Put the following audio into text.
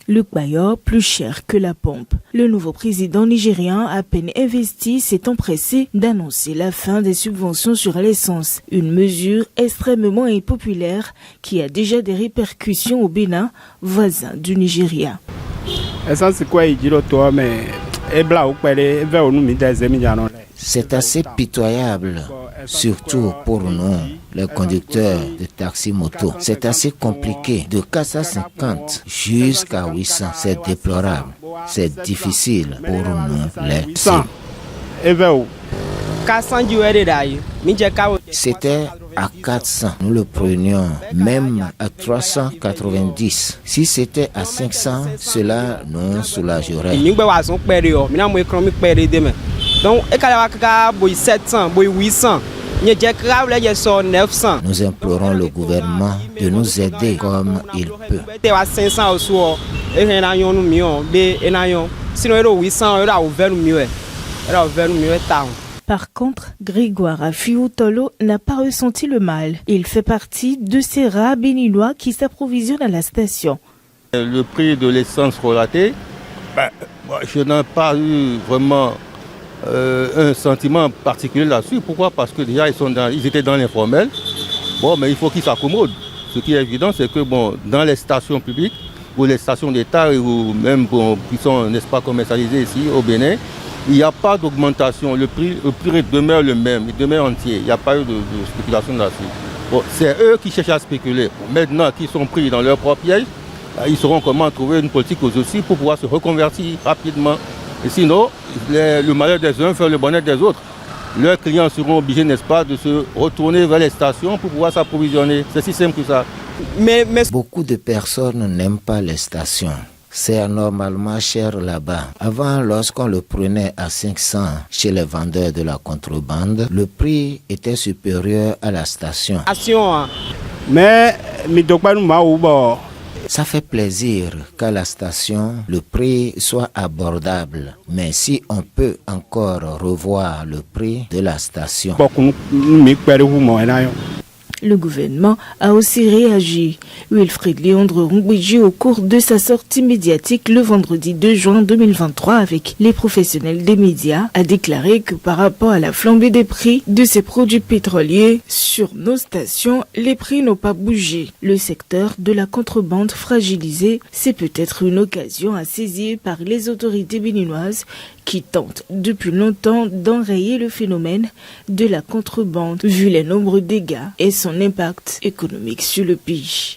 Le Bayor plus cher que la pompe. Le nouveau président nigérian, à peine investi, s'est empressé d'annoncer la fin des subventions sur l'essence. Une mesure extrêmement impopulaire qui a déjà des répercussions au Bénin, voisin du Nigeria. C'est assez pitoyable, surtout pour nous, les conducteurs de taxi-moto. C'est assez compliqué, de 450 jusqu'à 800, c'est déplorable. C'est difficile pour nous, les filles. C'était à 400, nous le prenions, même à 390. Si c'était à 500, cela nous soulagerait. Donc, 700, 800. Nous implorons le gouvernement de nous aider comme il peut. Par contre, Grégoire Afiou-Tolo n'a pas ressenti le mal. Il fait partie de ces rares béninois qui s'approvisionnent à la station. Le prix de l'essence relaté, je n'ai pas eu vraiment un sentiment particulier là-dessus. Pourquoi? Parce que déjà ils étaient dans l'informel. Bon, mais il faut qu'ils s'accommodent. Ce qui est évident, c'est que dans les stations publiques ou les stations d'État ou même qui sont, n'est-ce pas, commercialisées ici au Bénin, il n'y a pas d'augmentation. Le prix demeure le même, il demeure entier. Il n'y a pas eu de spéculation là-dessus. Bon, c'est eux qui cherchent à spéculer. Maintenant qu'ils sont pris dans leur propre piège, ils sauront comment trouver une politique aussi pour pouvoir se reconvertir rapidement. Et sinon, le malheur des uns fait le bonheur des autres. Leurs clients seront obligés, n'est-ce pas, de se retourner vers les stations pour pouvoir s'approvisionner. C'est si simple que ça. Mais beaucoup de personnes n'aiment pas les stations. C'est anormalement cher là-bas. Avant, lorsqu'on le prenait à 500 chez les vendeurs de la contrebande, le prix était supérieur à la station. Mais ça fait plaisir qu'à la station, le prix soit abordable. Mais si on peut encore revoir le prix de la station. Le gouvernement a aussi réagi. Wilfried Léandre Rungwiji, au cours de sa sortie médiatique le vendredi 2 juin 2023 avec les professionnels des médias, a déclaré que par rapport à la flambée des prix de ces produits pétroliers sur nos stations, les prix n'ont pas bougé. Le secteur de la contrebande fragilisé, c'est peut-être une occasion à saisir par les autorités béninoises qui tentent depuis longtemps d'enrayer le phénomène de la contrebande vu les nombreux dégâts et son impact économique sur le pays.